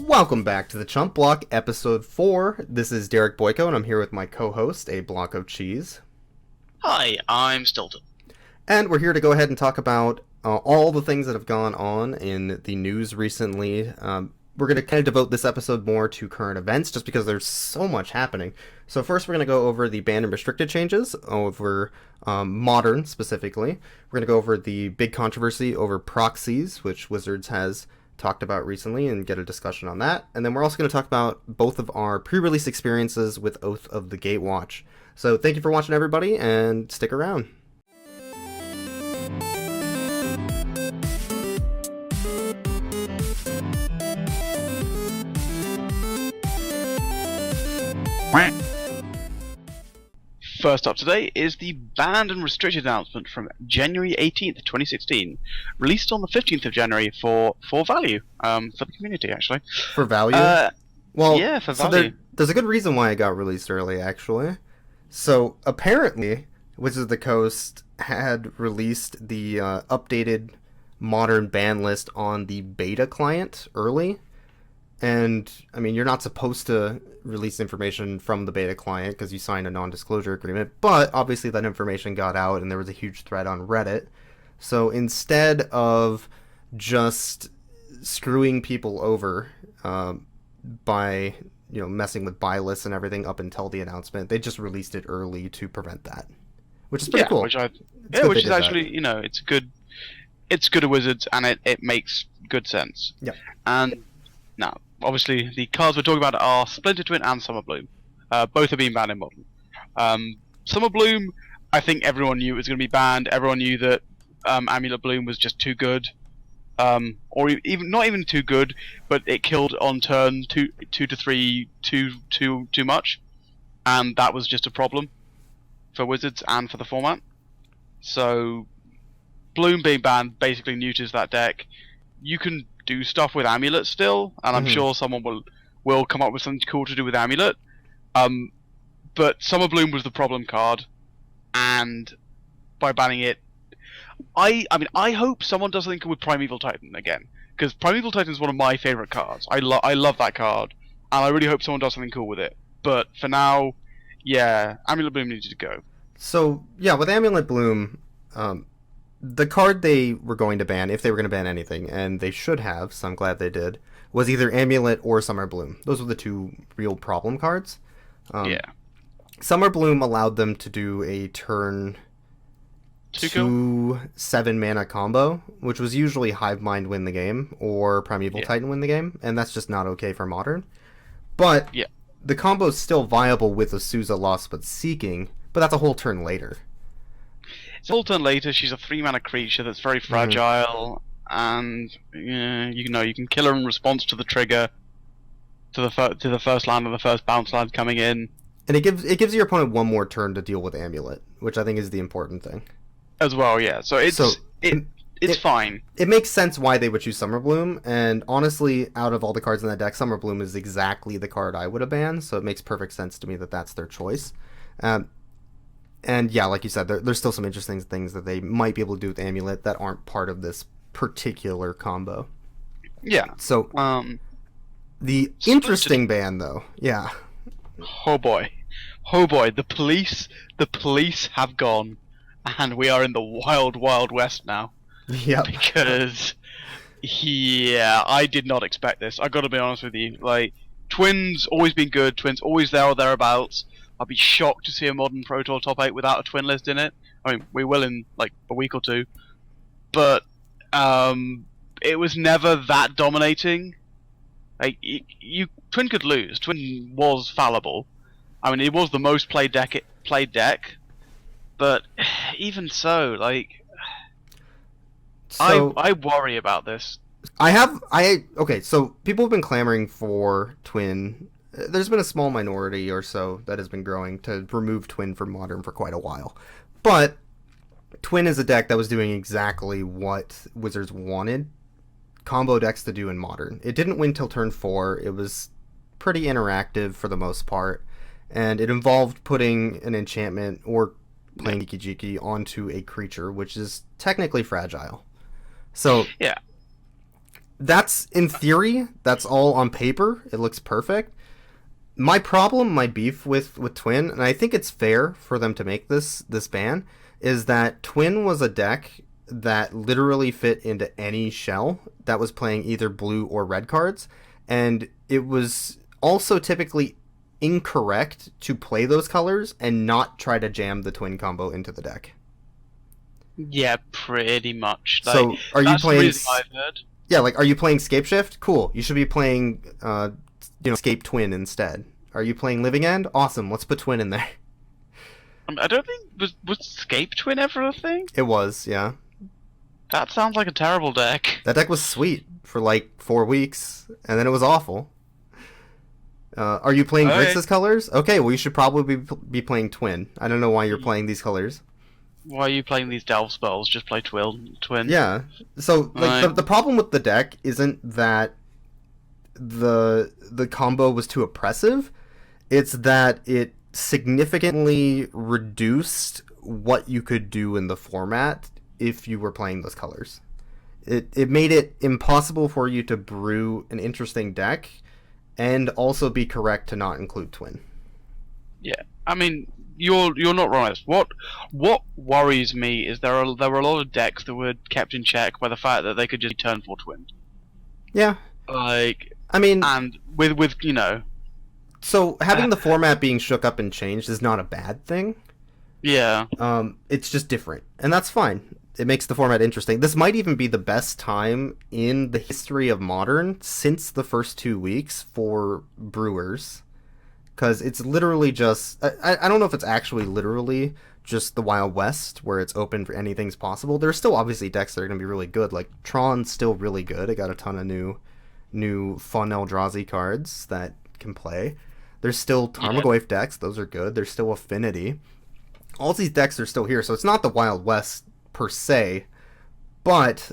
Welcome back to the Chump Block, episode 4. This is Derek Boyko, and I'm here with my co-host, a block of cheese. Hi, I'm Stilton. And we're here to go ahead and talk about all the things that have gone on in the news recently. We're going to kind of devote this episode more to current events, just because there's so much happening. So first, we're going to go over the banned and restricted changes over Modern, specifically. We're going to go over the big controversy over proxies, which Wizards has talked about recently, and get a discussion on that. And then we're also going to talk about both of our pre-release experiences with Oath of the Gatewatch. So thank you for watching, everybody, and stick around. First up today is the banned and restricted announcement from January 18th, 2016, released on the 15th of January for value, for the community, actually. For value? Well, yeah, for value. There's a good reason why it got released early, actually. So, apparently, Wizards of the Coast had released the updated Modern ban list on the beta client early. And, I mean, you're not supposed to release information from the beta client because you signed a non-disclosure agreement, but obviously that information got out and there was a huge thread on Reddit. So instead of just screwing people over by, messing with buy lists and everything up until the announcement, they just released it early to prevent that, which is pretty cool. Which is actually, it's good at Wizards, and it makes good sense. Yeah. And now, obviously, the cards we're talking about are Splinter Twin and Summer Bloom. Both are being banned in Modern. Summer Bloom, I think everyone knew it was going to be banned. Everyone knew that Amulet Bloom was just too good. Or even not even too good, but it killed on turn 2 to 3 too much. And that was just a problem for Wizards and for the format. So, Bloom being banned basically neuters that deck. You can do stuff with Amulet still, and I'm sure someone will come up with something cool to do with Amulet. But Summer Bloom was the problem card, and by banning it, I hope someone does something cool with Primeval Titan again, because Primeval Titan is one of my favorite cards. I love that card, and I really hope someone does something cool with it. But for now, yeah, Amulet Bloom needs to go. So yeah, with Amulet Bloom, the card they were going to ban, if they were going to ban anything, and they should have, so I'm glad they did, was either Amulet or Summer Bloom. Those were the two real problem cards. Yeah. Summer Bloom allowed them to do a turn 2 7-mana combo, which was usually Hive Mind win the game, or Primeval Titan win the game, and that's just not okay for Modern. But the combo is still viable with Azusa Lost but Seeking, but that's a whole turn later. It's a whole turn later. She's a 3-mana creature that's very fragile, and you can kill her in response to the trigger, to the first land or the first bounce land coming in. And it gives your opponent one more turn to deal with Amulet, which I think is the important thing. As well, yeah. So it's fine. It makes sense why they would choose Summer Bloom, and honestly, out of all the cards in that deck, Summer Bloom is exactly the card I would have banned, so it makes perfect sense to me that that's their choice. And yeah, like you said, there's still some interesting things that they might be able to do with Amulet that aren't part of this particular combo. Yeah. So, the interesting ban, though, yeah. Oh boy, the police have gone, and we are in the wild, wild west now. Yeah. Because, I did not expect this. I got to be honest with you. Like, Twins always been good. Twins always there or thereabouts. I'd be shocked to see a Modern Pro Tour top 8 without a twin list in it. I mean, we will in like a week or two, but it was never that dominating. Like Twin could lose. Twin was fallible. I mean, it was the most played deck, but even so, like, I worry about this. Okay, so people have been clamoring for Twin. There's been a small minority or so that has been growing to remove Twin from Modern for quite a while. But Twin is a deck that was doing exactly what Wizards wanted combo decks to do in Modern. It didn't win till turn 4. It was pretty interactive for the most part. And it involved putting an enchantment or playing Jiki onto a creature, which is technically fragile. So yeah, That's in theory. That's all on paper. It looks perfect. My problem, my beef with Twin, and I think it's fair for them to make this ban, is that Twin was a deck that literally fit into any shell that was playing either blue or red cards, and it was also typically incorrect to play those colors and not try to jam the Twin combo into the deck. Yeah, pretty much. Like, So, are you that's the playing? reason I've heard. Yeah, like, are you playing Scape Shift? Cool. You should be playing, Scape Twin instead. Are you playing Living End? Awesome. Let's put Twin in there. I don't think was Scape Twin ever a thing. It was, yeah. That sounds like a terrible deck. That deck was sweet for like 4 weeks, and then it was awful. Are you playing Okay. Grixis colors? Okay, well, you should probably be playing Twin. I don't know why you're playing these colors. Why are you playing these delve spells? Just play Twin. Yeah. So, like, Right. the problem with the deck isn't that the combo was too oppressive. It's that it significantly reduced what you could do in the format if you were playing those colors. It made it impossible for you to brew an interesting deck and also be correct to not include Twin. Yeah. I mean, you're not wrong. What worries me is there were a lot of decks that were kept in check by the fact that they could just turn for Twin. Yeah. Like, I mean, and with so having the format being shook up and changed is not a bad thing. yeah. It's just different, and that's fine. It makes the format interesting. This might even be the best time in the history of Modern since the first 2 weeks for brewers, because it's literally just I don't know if it's actually literally just the Wild West where it's open for anything's possible. There's still obviously decks that are going to be really good. Like Tron's still really good. It got a ton of new fun Eldrazi cards that can play. There's still Tarmogoyf decks. Those are good. There's still Affinity. All these decks are still here, so it's not the Wild West per se, but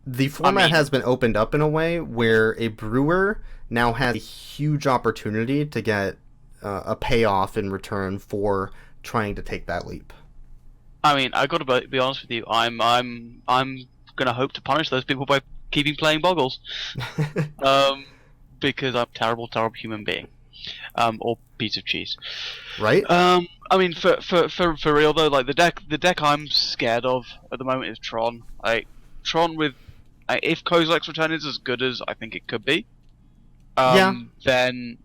the format has been opened up in a way where a brewer now has a huge opportunity to get a payoff in return for trying to take that leap. I mean, I got to be honest with you. I'm gonna hope to punish those people by keeping playing Boggles, because I'm a terrible, terrible human being, or piece of cheese. Right? I mean, for real though, like the deck I'm scared of at the moment is Tron. Like Tron with, if Kozilek's Return is as good as I think it could be, then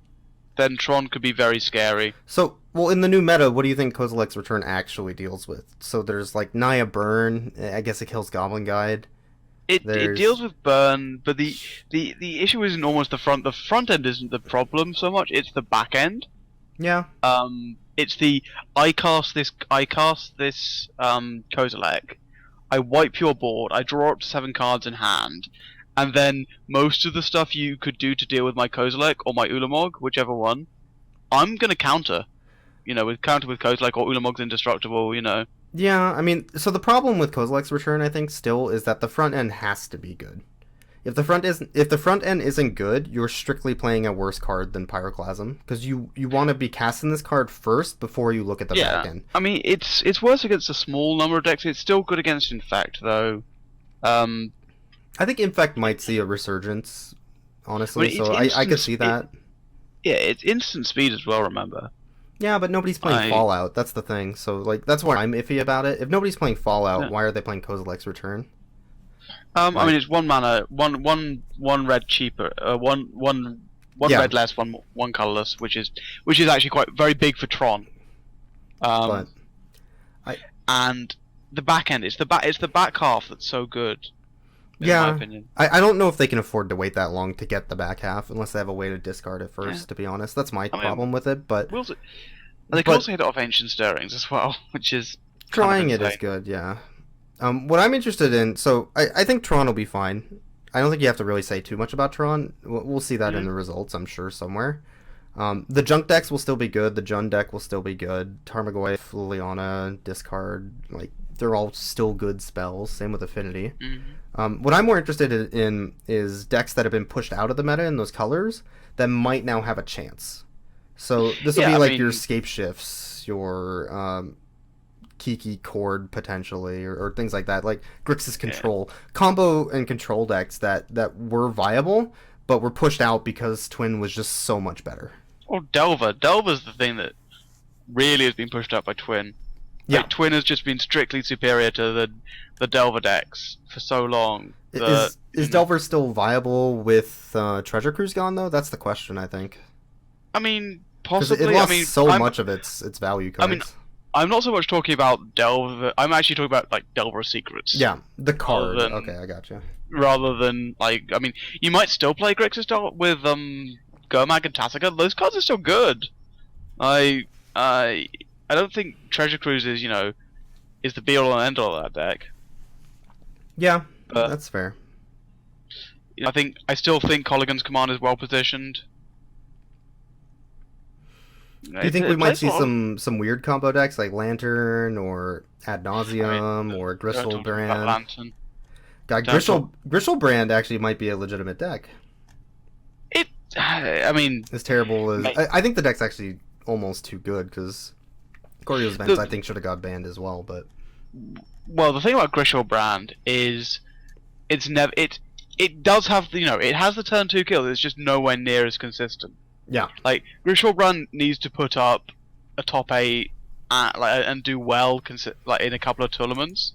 Tron could be very scary. So, well, in the new meta, what do you think Kozilek's Return actually deals with? So there's like Naya Burn. I guess it kills Goblin Guide. It deals with burn, but the issue isn't almost the front. The front end isn't the problem so much. It's the back end. Yeah. It's the I cast this Kozilek, I wipe your board, I draw up to 7 cards in hand, and then most of the stuff you could do to deal with my Kozilek or my Ulamog, whichever one, I'm gonna counter. With Kozilek or Ulamog's indestructible. Yeah, I mean, so the problem with Kozilek's Return, I think, still is that the front end has to be good. If the front end isn't good, you're strictly playing a worse card than Pyroclasm, because you want to be casting this card first before you look at the back end. I mean, it's worse against a small number of decks. It's still good against Infect, though. I think Infect might see a resurgence, honestly. Well, so I could see that. It's instant speed as well. Remember. Yeah, but nobody's playing Fallout. That's the thing. So like that's why I'm iffy about it. If nobody's playing Fallout, why are they playing Kozilek's Return? I mean, it's 1 mana, one red cheaper, one red less, one colorless, which is actually quite very big for Tron. And the back end, it's the back half that's so good. In my opinion. I don't know if they can afford to wait that long to get the back half unless they have a way to discard it first. Yeah. To be honest, that's my problem with it. But they can also hit it off Ancient Stirrings as well, which is trying it is good. Yeah. What I'm interested in, so I think Tron will be fine. I don't think you have to really say too much about Tron. We'll see that in the results, I'm sure, somewhere. The junk decks will still be good. The Jund deck will still be good. Tarmogoyf, Liliana, discard, like they're all still good spells. Same with Affinity. What I'm more interested in is decks that have been pushed out of the meta in those colors that might now have a chance. So this will be like your Scape Shifts, your Kiki Cord potentially, or things like that, like Grixis Control. Combo and control decks that were viable, but were pushed out because Twin was just so much better. Or Delver. Delver's the thing that really has been pushed out by Twin. Yeah. Like, Twin has just been strictly superior to the Delver decks for so long. Is Delver still viable with Treasure Cruise gone, though? That's the question, I think. I mean, Because possibly. it lost much of its value cards. I mean, I'm not so much talking about Delver. I'm actually talking about, like, Delver Secrets. Yeah, the card. Okay, I gotcha. Rather than, like, I mean, you might still play Grixis with Gomag and Tassica. Those cards are still good. I don't think Treasure Cruise is, is the be-all and end-all of that deck. Yeah, that's fair. I still think Colligan's Command is well positioned. Do you think we might see some weird combo decks like Lantern or Ad Nauseum or Gristlebrand? God, Gristlebrand actually might be a legitimate deck. As terrible as I think the deck's actually almost too good because Goryo's Vents I think should have got banned as well. But the thing about Gristlebrand is it does have it has the turn 2 kill. It's just nowhere near as consistent. Yeah, like Gristlebrand needs to put up a top 8 and do well in a couple of tournaments.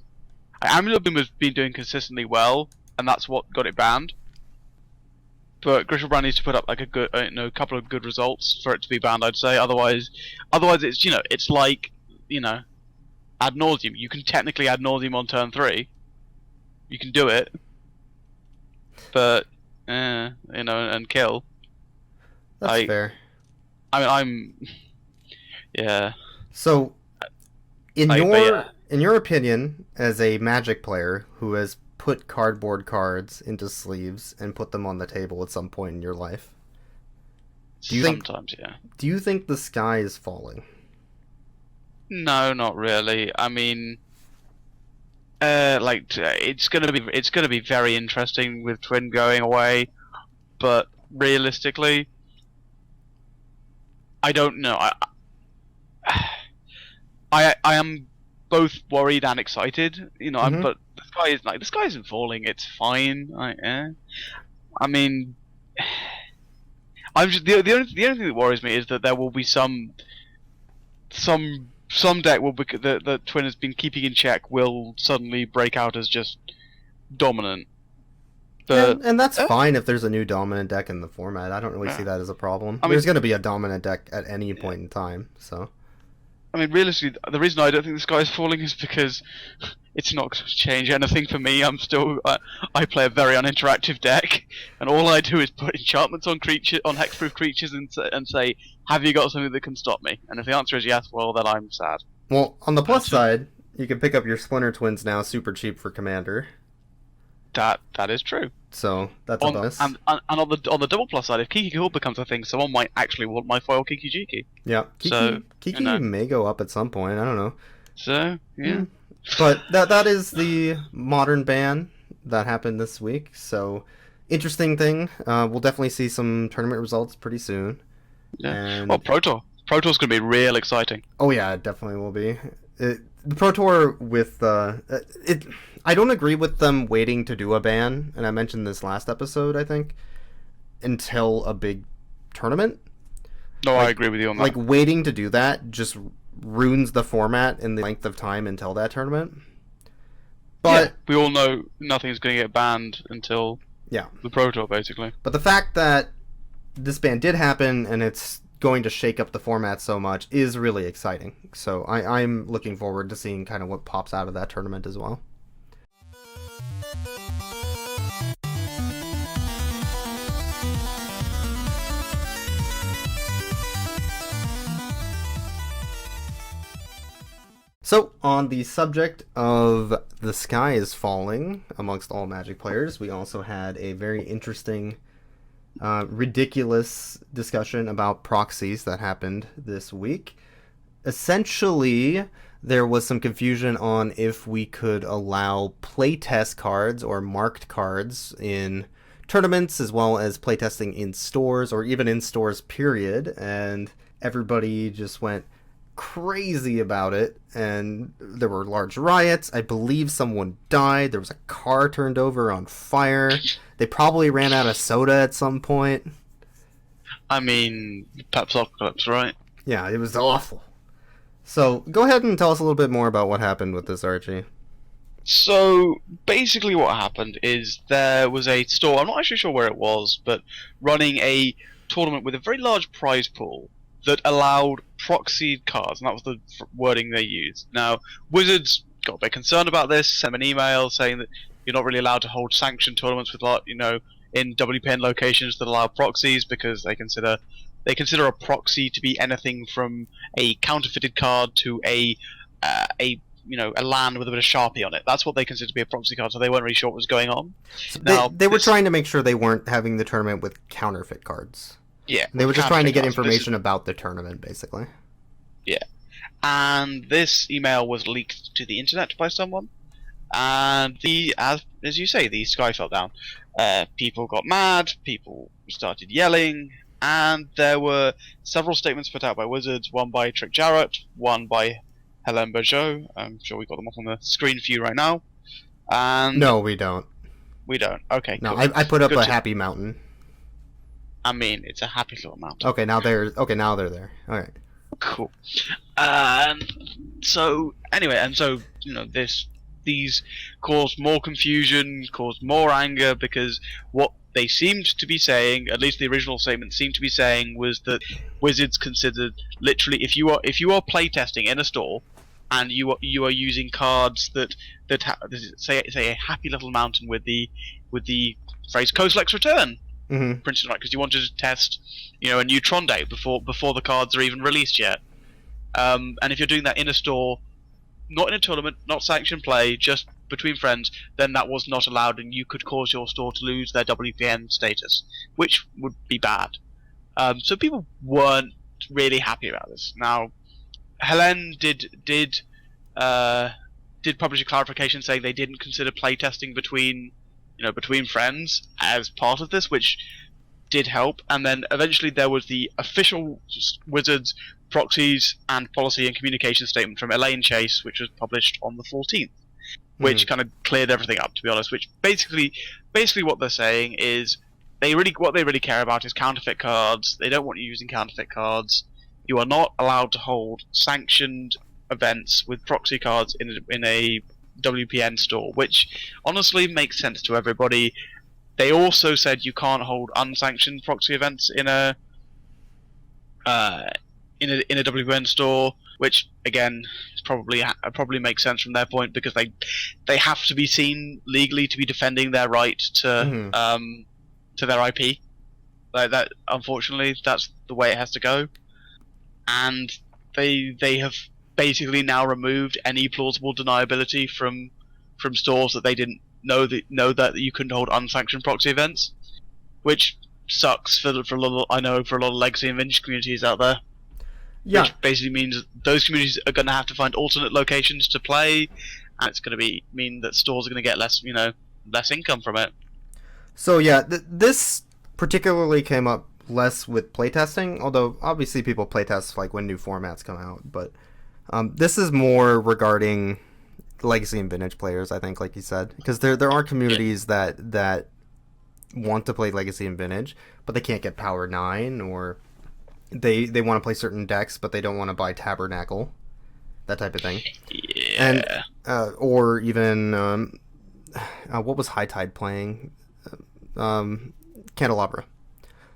Amulet Beam has been doing consistently well, and that's what got it banned. But Gristlebrand needs to put up like a good, couple of good results for it to be banned. I'd say otherwise it's it's like Ad Nauseam. You can technically Ad Nauseam on turn 3. You can do it, but and kill. That's fair. I mean, yeah. So, in your opinion, as a Magic player who has put cardboard cards into sleeves and put them on the table at some point in your life, do you think the sky is falling? No, not really. I mean, it's gonna be very interesting with Twin going away, but realistically, I don't know. I am both worried and excited. But the sky isn't falling. It's fine. I mean, I'm just the only thing that worries me is that there will be some deck that Twin has been keeping in check will suddenly break out as just dominant. And that's fine if there's a new dominant deck in the format. I don't really see that as a problem. There's going to be a dominant deck at any point in time. So, I mean, realistically, the reason I don't think the sky is falling is because it's not going to change anything for me. I'm still I play a very uninteractive deck, and all I do is put enchantments on hexproof creatures and say, "Have you got something that can stop me?" And if the answer is yes, well, then I'm sad. Well, on the plus side, you can pick up your Splinter Twins now super cheap for Commander. That is true. So that's a bonus. And on the double plus side, if Kiki Cool becomes a thing, someone might actually want my foil Kiki Jiki. Yeah, Kiki may go up at some point. I don't know. So yeah, but that is the modern ban that happened this week. So interesting thing. We'll definitely see some tournament results pretty soon. Yeah. And... Well, Pro Tour's gonna be real exciting. Oh yeah, it definitely will be. The Pro Tour with it. I don't agree with them waiting to do a ban, and I mentioned this last episode, I think, until a big tournament. No, I agree with you on that. Like, waiting to do that just ruins the format in the length of time until that tournament. But we all know nothing's going to get banned until the Pro Tour, basically. But the fact that this ban did happen, and it's going to shake up the format so much, is really exciting. So I'm looking forward to seeing kind of what pops out of that tournament as well. So, on the subject of the sky is falling amongst all Magic players, we also had a very interesting, ridiculous discussion about proxies that happened this week. Essentially, there was some confusion on if we could allow playtest cards or marked cards in tournaments, as well as playtesting in stores, or even in stores, period. And everybody just went crazy about it, and there were large riots. I believe someone died. There was a car turned over on fire. They probably ran out of soda at some point. I mean, Pepsocalypse, right? Yeah, it was awful. So, go ahead and tell us a little bit more about what happened with this, Archie. So basically, what happened is there was a store. I'm not actually sure where it was, but running a tournament with a very large prize pool that allowed proxied cards, and that was the wording they used. Now, Wizards got a bit concerned about this, sent an email saying that you're not really allowed to hold sanctioned tournaments with, in WPN locations that allow proxies because they consider a proxy to be anything from a counterfeited card to a land with a bit of Sharpie on it. That's what they consider to be a proxy card, so they weren't really sure what was going on. So they were trying to make sure they weren't having the tournament with counterfeit cards. Yeah. They were just trying to get information about the tournament, basically. Yeah. And this email was leaked to the internet by someone, and as you say, the sky fell down. People got mad, people started yelling, and there were several statements put out by Wizards, one by Trick Jarrett, one by Helen Bergeau. I'm sure we've got them up on the screen for you right now. And no, we don't. We don't. Okay, no, cool. I put up a happy mountain. I mean, it's a happy little mountain. Okay, now they're there. All right. Cool. So anyway, these caused more confusion, caused more anger, because what they seemed to be saying, at least the original statement seemed to be saying, was that Wizards considered literally if you are playtesting in a store and you are using cards that say a happy little mountain with the phrase Kozilek's Return. Mm-hmm. Printed, right, because you wanted to test, a neutron day before the cards are even released yet. And if you're doing that in a store, not in a tournament, not sanctioned play, just between friends, then that was not allowed, and you could cause your store to lose their WPN status, which would be bad. So people weren't really happy about this. Now, Helen did publish a clarification saying they didn't consider playtesting between friends as part of this, which did help. And then eventually there was the official Wizards proxies and policy and communication statement from Elaine Chase, which was published on the 14th, which kind of cleared everything up, to be honest. Which basically what they're saying is what they really care about is counterfeit cards. They don't want you using counterfeit cards. You are not allowed to hold sanctioned events with proxy cards in a WPN store, which honestly makes sense to everybody. They also said you can't hold unsanctioned proxy events in a WPN store, which again probably makes sense from their point, because they have to be seen legally to be defending their right to their IP. Like that, unfortunately, that's the way it has to go. And they have basically now removed any plausible deniability from stores that they didn't know that you couldn't hold unsanctioned proxy events, which sucks for a lot of legacy and vintage communities out there. Yeah. Which basically means those communities are going to have to find alternate locations to play, and it's going to mean that stores are going to get less income from it. So yeah, this particularly came up less with playtesting, although obviously people playtest like when new formats come out, but this is more regarding legacy and vintage players, I think, like you said, because there are communities that want to play legacy and vintage, but they can't get Power 9, or they want to play certain decks, but they don't want to buy Tabernacle, that type of thing. Yeah. And or even what was High Tide playing? Candelabra.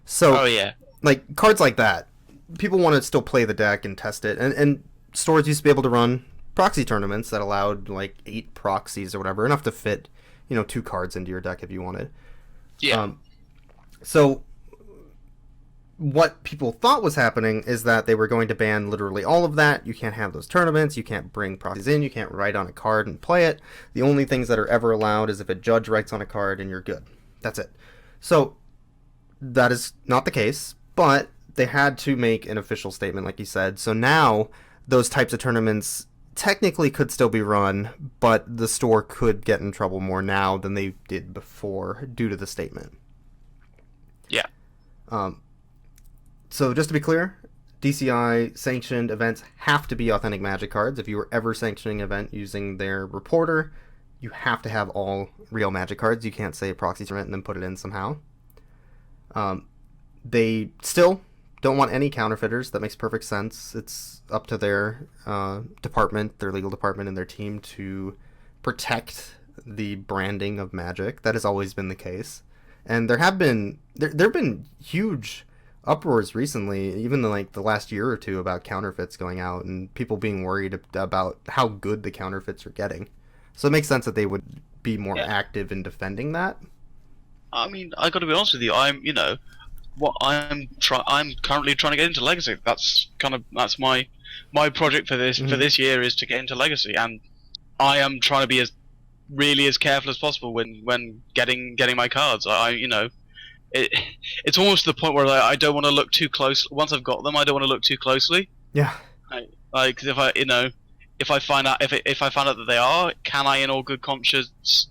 So, oh yeah, like cards like that, people want to still play the deck and test it, and stores used to be able to run proxy tournaments that allowed like 8 proxies or whatever, enough to fit 2 cards into your deck if you wanted. Yeah. So what people thought was happening is that they were going to ban literally all of that. You can't have those tournaments, you can't bring proxies in, you can't write on a card and play it. The only things that are ever allowed is if a judge writes on a card and you're good. That's it. So that is not the case, but they had to make an official statement, like you said. So now those types of tournaments technically could still be run, but the store could get in trouble more now than they did before due to the statement. Yeah. So just to be clear, DCI sanctioned events have to be authentic Magic cards. If you were ever sanctioning an event using their reporter, you have to have all real Magic cards. You can't say proxy tournament and then put it in somehow. They still don't want any counterfeiters. That makes perfect sense. It's up to their department, their legal department, and their team to protect the branding of Magic. That has always been the case. And there have been huge uproars recently, even in like the last year or two, about counterfeits going out and people being worried about how good the counterfeits are getting. So it makes sense that they would be more active in defending that. I mean, I got to be honest with you. I'm currently trying to get into Legacy. That's my project for this year is to get into Legacy, and I am trying to be as careful as possible when getting my cards. It's almost to the point where I don't want to look too close. Once I've got them, I don't want to look too closely. Yeah. Cause if I find out that they are, can I in all good conscience,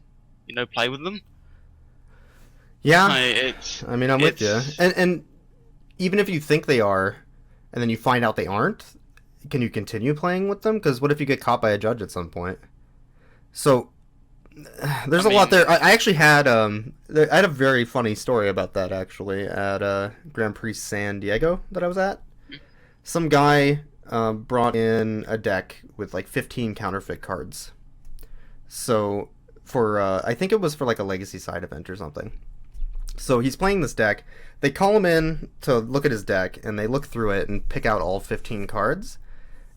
play with them? Yeah. I'm with you. And even if you think they are, and then you find out they aren't, can you continue playing with them? Because what if you get caught by a judge at some point? So there's a lot there. I actually had I had a very funny story about that actually at Grand Prix San Diego that I was at. Some guy brought in a deck with like 15 counterfeit cards. So for I think it was for like a Legacy side event or something. So he's playing this deck. They call him in to look at his deck, and they look through it and pick out all 15 cards.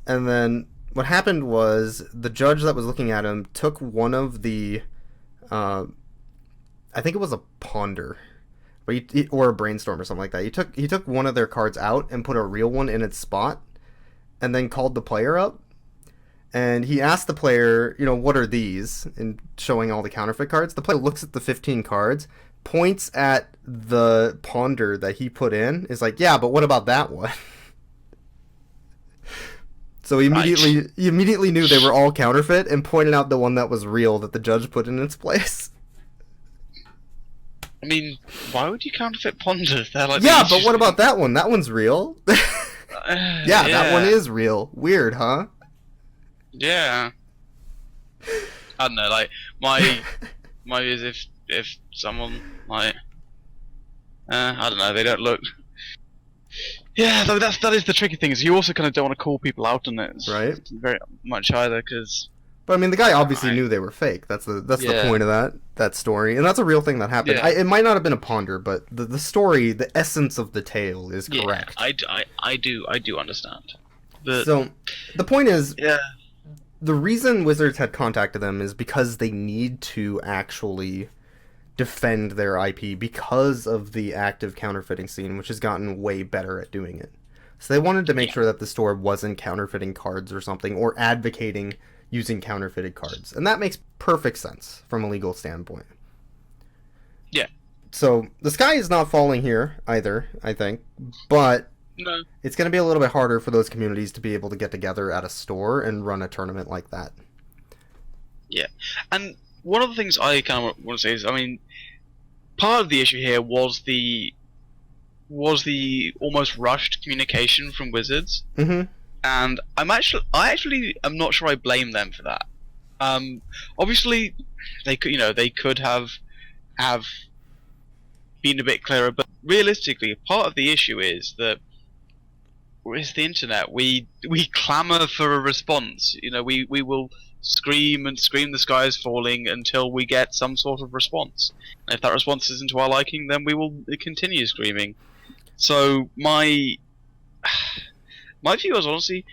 And then what happened was the judge that was looking at him took one of the, I think it was a Ponder, but or a Brainstorm or something like that. He took one of their cards out and put a real one in its spot, and then called the player up. And he asked the player, what are these? And showing all the counterfeit cards. The player looks at the 15 cards, points at the Ponder that he put in, is like, yeah, but what about that one? So he immediately knew they were all counterfeit and pointed out the one that was real that the judge put in its place. I mean, why would you counterfeit Ponders? They're like, yeah, but what about that one? That one's real. Yeah, that one is real. Weird, huh? Yeah. I don't know, like, my is if someone, like, I don't know, they don't look... Yeah, though that is the tricky thing, is you also kind of don't want to call people out on it, right? Very much either, because... But I mean, the guy obviously knew they were fake. That's the point of that story, and that's a real thing that happened. Yeah. It might not have been a Ponder, but the story, the essence of the tale is correct. I do understand. So the point is, the reason Wizards had contacted them is because they need to actually defend their IP because of the active counterfeiting scene, which has gotten way better at doing it. So they wanted to make sure that the store wasn't counterfeiting cards or something, or advocating using counterfeited cards. And that makes perfect sense from a legal standpoint. Yeah. So the sky is not falling here either, I think, but no. It's going to be a little bit harder for those communities to be able to get together at a store and run a tournament like that. Yeah. And one of the things I kind of want to say is, I mean, part of the issue here was the almost rushed communication from Wizards, and I actually am not sure I blame them for that. Obviously, they could have been a bit clearer, but realistically, part of the issue is that it's the internet. We clamor for a response. We will scream and scream the sky is falling until we get some sort of response. And if that response isn't to our liking, then we will continue screaming. So my view is, honestly,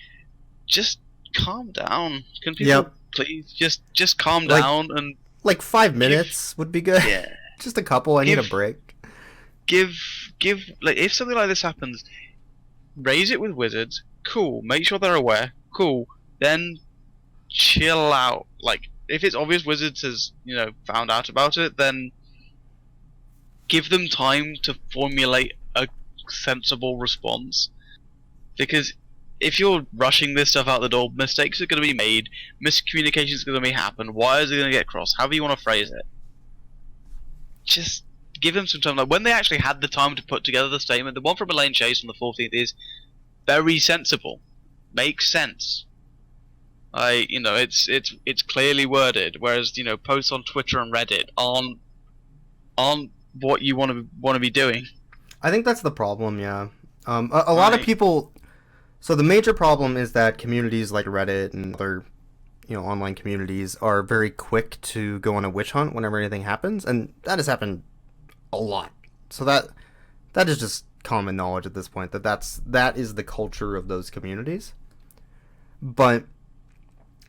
just calm down. Can people please just calm down, and like 5 minutes would be good. Yeah. Just a couple. I need a break. Give like, if something like this happens, raise it with Wizards. Cool. Make sure they're aware. Cool. Then chill out. Like, if it's obvious Wizards has found out about it, then give them time to formulate a sensible response. Because if you're rushing this stuff out the door, mistakes are going to be made, miscommunications are going to happen, wires are going to get crossed, however you want to phrase it. Just give them some time. Like, when they actually had the time to put together the statement, the one from Elaine Chase on the 14th is, very sensible, makes sense. It's clearly worded, whereas posts on Twitter and Reddit aren't what you want to be doing. I think that's the problem. Yeah, a lot of people. So the major problem is that communities like Reddit and other, online communities are very quick to go on a witch hunt whenever anything happens, and that has happened a lot. So that is just common knowledge at this point that is the culture of those communities. But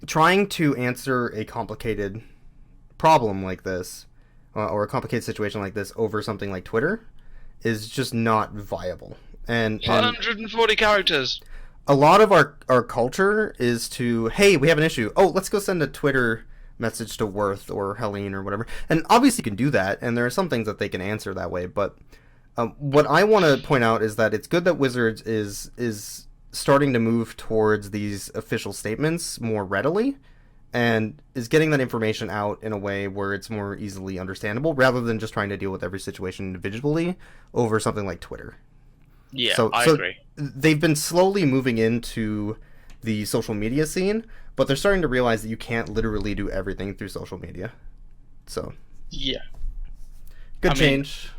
trying to answer a complicated problem like this, or a complicated situation like this over something like Twitter, is just not viable. And 140 characters. A lot of our culture is to, hey, we have an issue. Oh, let's go send a Twitter message to Worth or Helene or whatever. And obviously you can do that, and there are some things that they can answer that way. But what I want to point out is that it's good that Wizards is starting to move towards these official statements more readily, and is getting that information out in a way where it's more easily understandable, rather than just trying to deal with every situation individually over something like Twitter. Yeah, I agree. They've been slowly moving into the social media scene, but they're starting to realize that you can't literally do everything through social media. So yeah, good change.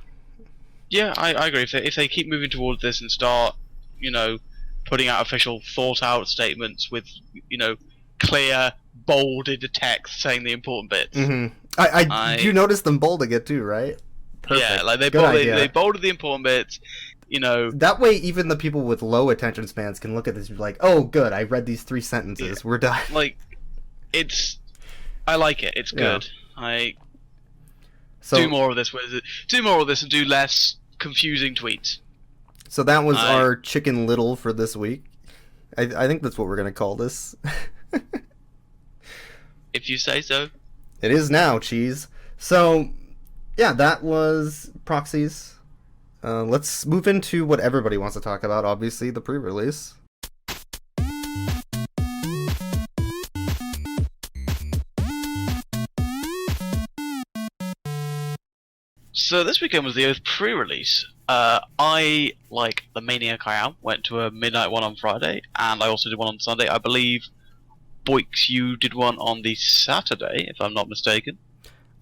Yeah, I agree. If they keep moving towards this and start, putting out official, thought-out statements with, clear, bolded text saying the important bits. Mm-hmm. I you notice them bolding it too, right? Perfect. Yeah, like they bolded the important bits. That way even the people with low attention spans can look at this and be like, oh good, I read these 3 sentences, we're done. Like, I like it, it's good. So do more of this and do less confusing tweets. So that was our Chicken Little for this week. I think that's what we're gonna call this. If you say so. It is now, cheese. So yeah, that was proxies. Let's move into what everybody wants to talk about, obviously, the pre-release. So this weekend was the Oath pre-release. I, like the maniac I am, went to a midnight one on Friday, and I also did one on Sunday. I believe, Boyks, you did one on the Saturday, if I'm not mistaken.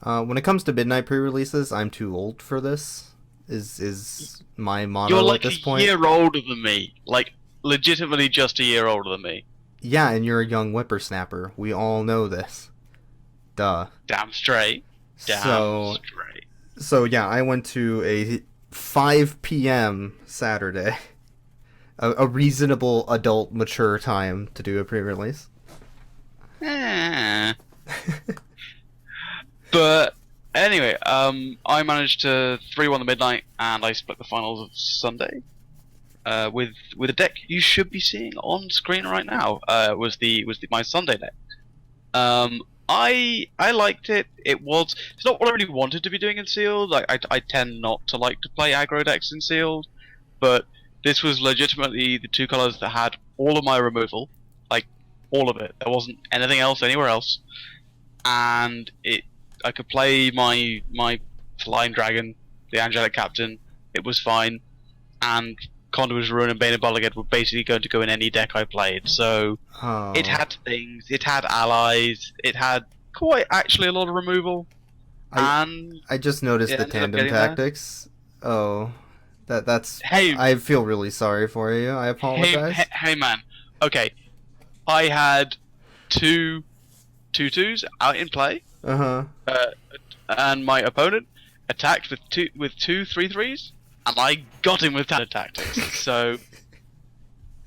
When it comes to midnight pre-releases, I'm too old for this. Is my motto You're like at this point. You're a year older than me. Like, legitimately just a year older than me. Yeah, and you're a young whippersnapper. We all know this. Duh. Damn straight. Straight. So yeah, I went to a 5 p.m. Saturday. A reasonable adult mature time to do a pre-release. But anyway, I managed to 3-1 the midnight, and I split the finals of Sunday with a deck you should be seeing on screen right now. Was my Sunday deck. I liked it. It's not what I really wanted to be doing in Sealed. Like I tend not to like to play aggro decks in Sealed, but this was legitimately the 2 colors that had all of my removal, like all of it. There wasn't anything else anywhere else, and I could play my Flying Dragon, the Angelic Captain. It was fine, and Conduit's Ruin and Bane of Bolligad were basically going to go in any deck I played. So it had things, it had allies, it had quite actually a lot of removal. I just noticed the tandem tactics. There. Oh, that's. Hey, I feel really sorry for you. I apologize. Hey man. Okay, I had 2 2/2s out in play. And my opponent attacked with two 3/3s, and I got him with tandem tactics. So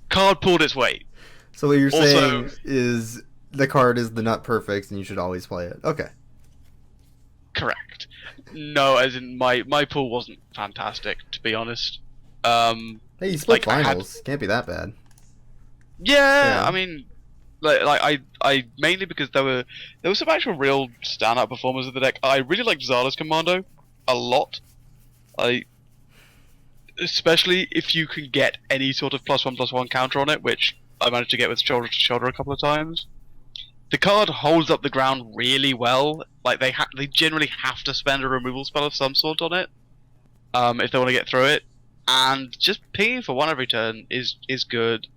card pulled its weight. So what you're saying is the card is the nut perfect, and you should always play it. Okay. Correct. No, as in my pool wasn't fantastic, to be honest. Hey, you split finals. Can't be that bad. Yeah, I mean, I mainly because there were some actual real standout performers of the deck. I really liked Zala's Commando a lot. Especially if you can get any sort of +1/+1 counter on it, which I managed to get with shoulder to shoulder a couple of times. The card holds up the ground really well. Like they generally have to spend a removal spell of some sort on it, if they want to get through it. and just pinging for one every turn is good.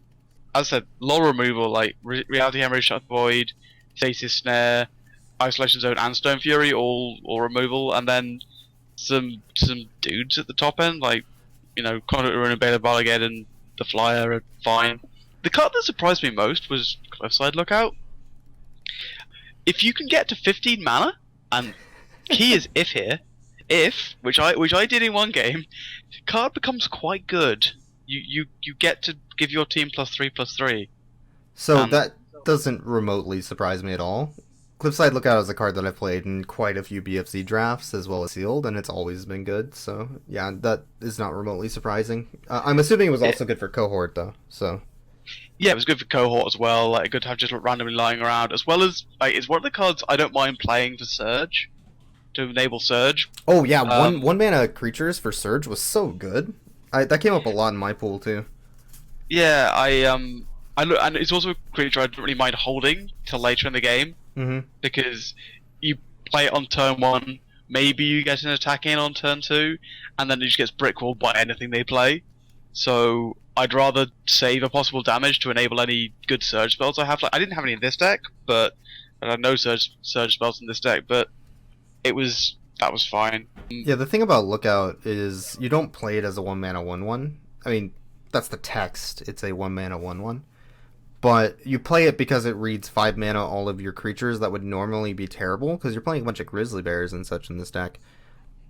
As I said, lull removal like reality hemorrhage, shut void, stasis snare, isolation zone, and stone fury all removal, and then some dudes at the top end like Conduit Ruin and Beta Barlighead and the Flyer are fine. The card that surprised me most was Cliffside Lookout. If you can get to 15 mana, and key is if here, if which I did in one game, the card becomes quite good. You get to give your team +3/+3. So that doesn't remotely surprise me at all. Cliffside Lookout is a card that I've played in quite a few BFZ drafts as well as sealed, and it's always been good. So yeah, that is not remotely surprising. I'm assuming it was also good for cohort though. So yeah, it was good for cohort as well. Like good to have just randomly lying around, as well as like, it's one of the cards I don't mind playing for Surge to enable Surge. Oh yeah, one mana creatures for Surge was so good. That came up a lot in my pool too. Yeah, and it's also a creature I don't really mind holding till later in the game. Because you play it on turn 1, maybe you get an attack in on turn 2, and then it just gets brickwalled by anything they play. So I'd rather save a possible damage to enable any good Surge spells I have. Like, I didn't have any in this deck, but I had no Surge spells in this deck, but that was fine. Yeah, the thing about Lookout is you don't play it as a 1-mana 1/1. I mean, that's the text. It's a 1-mana 1/1. But you play it because it reads 5 mana all of your creatures that would normally be terrible, because you're playing a bunch of Grizzly Bears and such in this deck,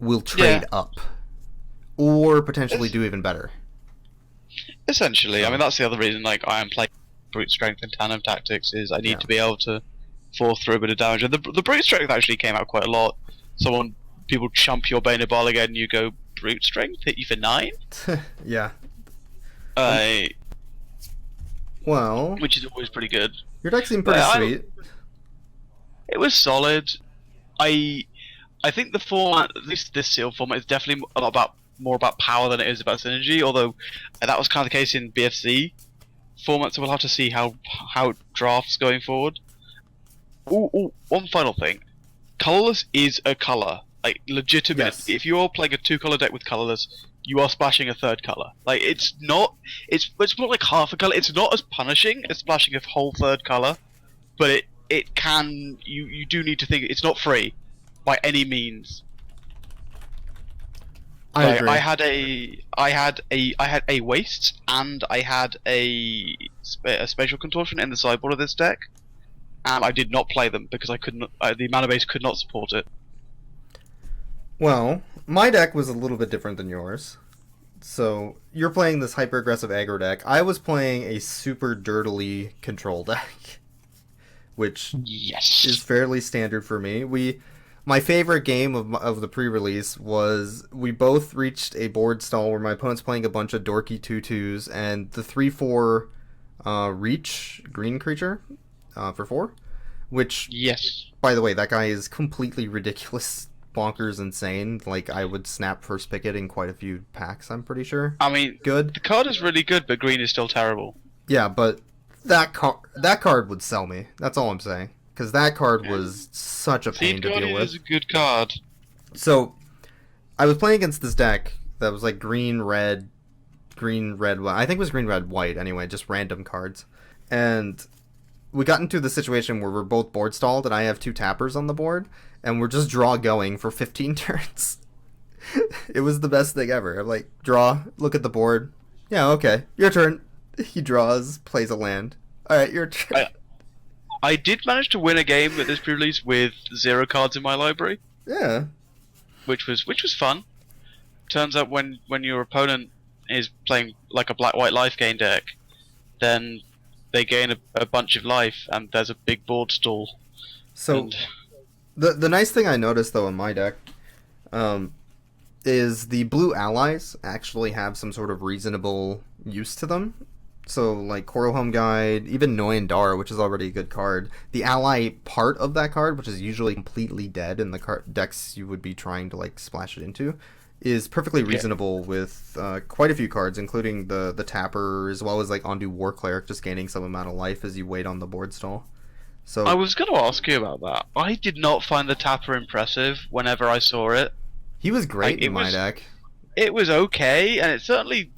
will trade up. Or potentially do even better. Essentially, I mean, that's the other reason like I am playing Brute Strength and Tandem Tactics, is I need to be able to force through a bit of damage. And the Brute Strength actually came out quite a lot. People chump your Bane of Barlighead and you go, Brute Strength, hit you for 9? Yeah. Well, which is always pretty good. Your deck seemed pretty sweet. It was solid. I think the format, at least this sealed format, is definitely more about power than it is about synergy. Although that was kind of the case in BFC format, so we'll have to see how it drafts going forward. Ooh, one final thing: colorless is a color, like legitimate. Yes. If you're playing a 2-color deck with colorless, you are splashing a 3rd color. Like it's more like half a color. It's not as punishing as splashing a whole 3rd color, but it can. You do need to think it's not free by any means. I agree. I had a waste and I had a spatial contortion in the sideboard of this deck, and I did not play them because I couldn't. The mana base could not support it. Well, my deck was a little bit different than yours. So, you're playing this hyper-aggressive aggro deck. I was playing a super dirtily control deck, which is fairly standard for me. My favorite game of the pre-release was we both reached a board stall where my opponent's playing a bunch of dorky 2/2s, and the 3/4 reach green creature for 4, which, by the way, that guy is completely ridiculous. Bonkers insane. Like, I would snap first picket in quite a few packs, I'm pretty sure. I mean, good. The card is really good, but green is still terrible. Yeah, but that card would sell me. That's all I'm saying. Because that card was such a pain to deal with. Is a good card. So, I was playing against this deck that was like green, red, white. I think it was green, red, white anyway, just random cards. And we got into the situation where we're both board stalled and I have 2 tappers on the board. And we're just going for 15 turns. It was the best thing ever. I'm like, draw, look at the board. Yeah, okay, your turn. He draws, plays a land. Alright, your turn. I did manage to win a game at this pre-release with 0 cards in my library. Yeah. Which was fun. Turns out when your opponent is playing like a black-white life gain deck, then they gain a bunch of life, and there's a big board stall. So... The nice thing I noticed, though, in my deck is the blue allies actually have some sort of reasonable use to them. So, like, Coral Home Guide, even Noyandar, which is already a good card. The ally part of that card, which is usually completely dead in the decks you would be trying to, like, splash it into, is perfectly reasonable with quite a few cards, including the Tapper, as well as, like, Ondu War Cleric, just gaining some amount of life as you wait on the board stall. So, I was going to ask you about that. I did not find the Tapper impressive whenever I saw it. He was great in my deck. it was okay, and it certainly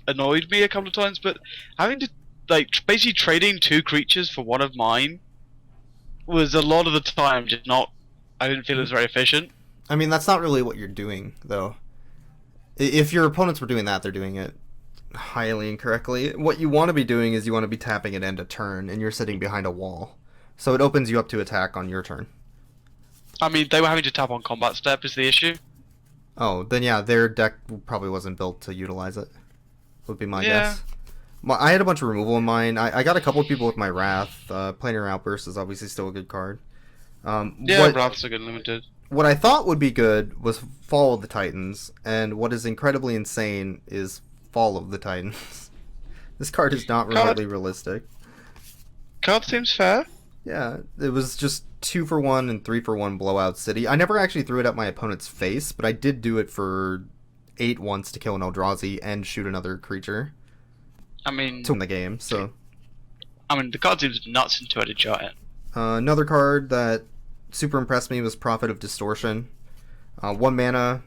annoyed me a couple of times. But having to basically trading two creatures for one of mine was a lot of the time just not. I didn't feel it was very efficient. I mean, that's not really what you're doing, though. If your opponents were doing that, they're doing it highly incorrectly. What you want to be doing is you want to be tapping it end a turn, and you're sitting behind a wall. So it opens you up to attack on your turn. I mean, they were having to tap on combat step is the issue. Oh, then yeah, their deck probably wasn't built to utilize it. Would be my guess. I had a bunch of removal in mine. I got a couple of people with my Wrath. Planar Outburst is obviously still a good card. Wrath's a good limited. What I thought would be good was Fall of the Titans, and what is incredibly insane is Fall of the Titans. This card is not remotely realistic. Card seems fair. Yeah, it was just 2-for-1 and 3-for-1 Blowout City. I never actually threw it at my opponent's face, but I did do it for 8 once to kill an Eldrazi and shoot another creature. I mean, to win the game, so. I mean, the card seems nuts in two-headed giant. Another card that super impressed me was Prophet of Distortion. 1 mana,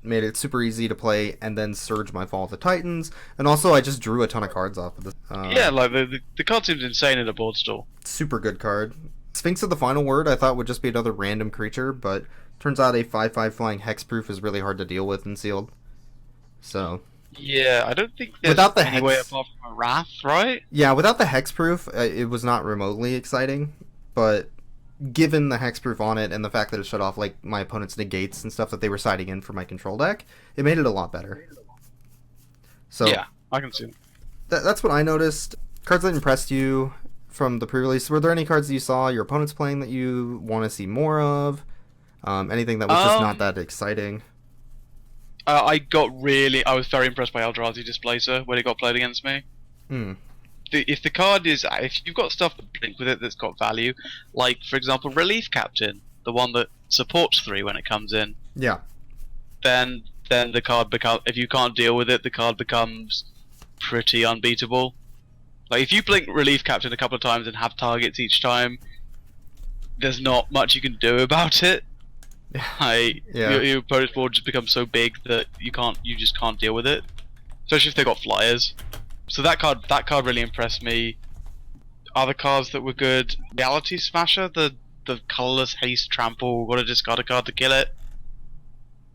made it super easy to play, and then Surge my Fall of the Titans. And also, I just drew a ton of cards off of this. Yeah, like, the card seems insane in a board stall. Super good card. Sphinx of the Final Word I thought would just be another random creature, but turns out a 5/5 flying hexproof is really hard to deal with in Sealed. So. Yeah, I don't think there's without the any way apart from a Wrath, right? Yeah, without the hexproof, it was not remotely exciting, but given the hexproof on it and the fact that it shut off like my opponent's negates and stuff that they were siding in for my control deck, it made it a lot better. So yeah, I can see it. That's what I noticed. Cards that impressed you from the pre-release. Were there any cards that you saw your opponents playing that you want to see more of? Anything that was just not that exciting? I was very impressed by Eldrazi Displacer when it got played against me. If the card is, if you've got stuff to blink with it that's got value, like for example Relief Captain, the one that supports 3 when it comes in. Yeah. Then the card if you can't deal with it, the card becomes pretty unbeatable. Like if you blink Relief Captain a couple of times and have targets each time, there's not much you can do about it. Your opponent's board just becomes so big that you just can't deal with it, especially if they got flyers. So that card really impressed me. Other cards that were good: Reality Smasher, the colorless haste trample. Got to discard a card to kill it.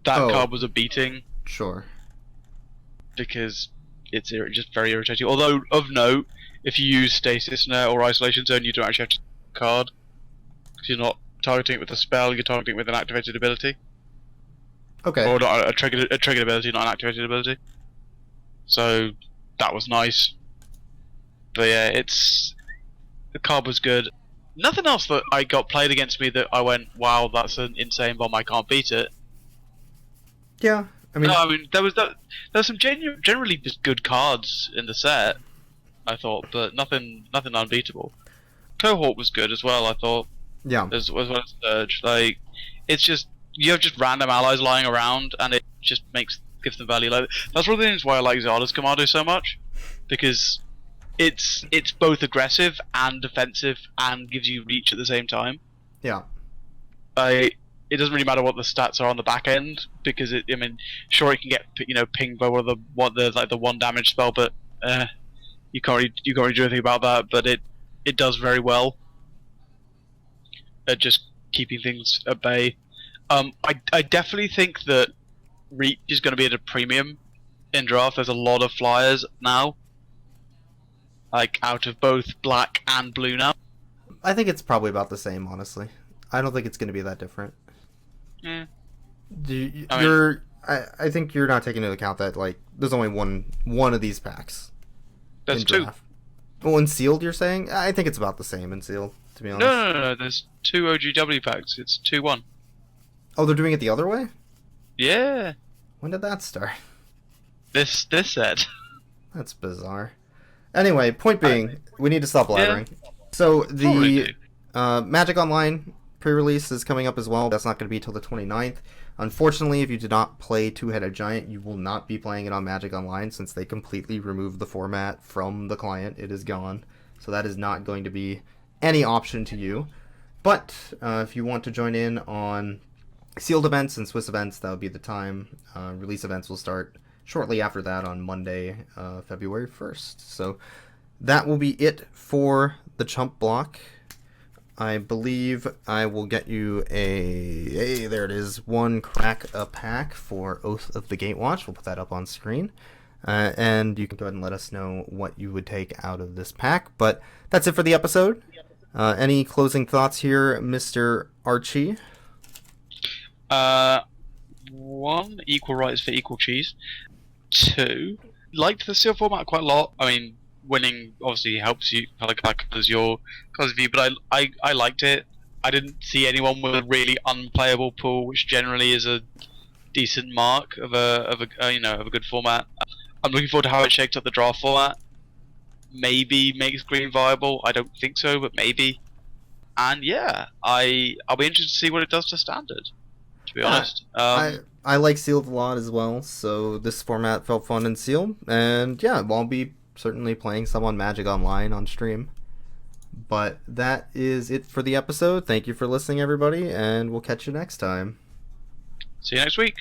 That card was a beating. Sure. Because it's just very irritating. Although of note, if you use Stasis Snare or Isolation Zone, you don't actually have to card because you're not targeting it with a spell, you're targeting it with an activated ability. Okay. Or not a triggered ability, not an activated ability. So that was nice. But yeah, the card was good. Nothing else that I got played against me that I went, wow, that's an insane bomb, I can't beat it. Yeah, I mean, there was some generally just good cards in the set, I thought, but nothing unbeatable. Cohort was good as well, I thought. Yeah. As well as Surge. Like, it's just, you have just random allies lying around, and it just gives them value. Like, that's one of the reasons why I like Zarda's Commando so much, because it's both aggressive and defensive and gives you reach at the same time. Yeah. It doesn't really matter what the stats are on the back end, because it can get pinged by one of the 1 damage spell, but you can't really do anything about that. But it does very well at just keeping things at bay. I definitely think that reach is going to be at a premium in draft. There's a lot of flyers now, like out of both black and blue now. I think it's probably about the same, honestly. I don't think it's going to be that different. Yeah. I think you're not taking into account that like there's only one of these packs. There's 2. Well, in Sealed, you're saying? I think it's about the same in Sealed, to be honest. No. There's 2 OGW packs. It's 2-1. Oh, they're doing it the other way? Yeah. When did that start? This set. That's bizarre. Anyway, point being, we need to stop blathering. Yeah. So the Magic Online pre-release is coming up as well. That's not going to be till the 29th. Unfortunately, if you did not play Two-Headed Giant, you will not be playing it on Magic Online since they completely removed the format from the client. It is gone. So that is not going to be any option to you. But if you want to join in on Sealed events and Swiss events, that would be the time. Release events will start shortly after that on Monday, February 1st. So that will be it for the Chump block. I believe I will get you there it is, one crack a pack for Oath of the Gatewatch. We'll put that up on screen. And you can go ahead and let us know what you would take out of this pack. But that's it for the episode. Any closing thoughts here, Mr. Archie? One, equal rights for equal cheese. Two, liked the seal format quite a lot. I mean, winning obviously helps you, like colours your view, but I liked it. I didn't see anyone with a really unplayable pool, which generally is a decent mark of a good format. I'm looking forward to how it shakes up the draft format. Maybe makes green viable. I don't think so, but maybe. And yeah, I'll be interested to see what it does to standard. To be honest, I like sealed a lot as well, so this format felt fun in sealed, and yeah, I'll be certainly playing some on Magic Online on stream. But that is it for the episode. Thank you for listening, everybody, and we'll catch you next time. See you next week.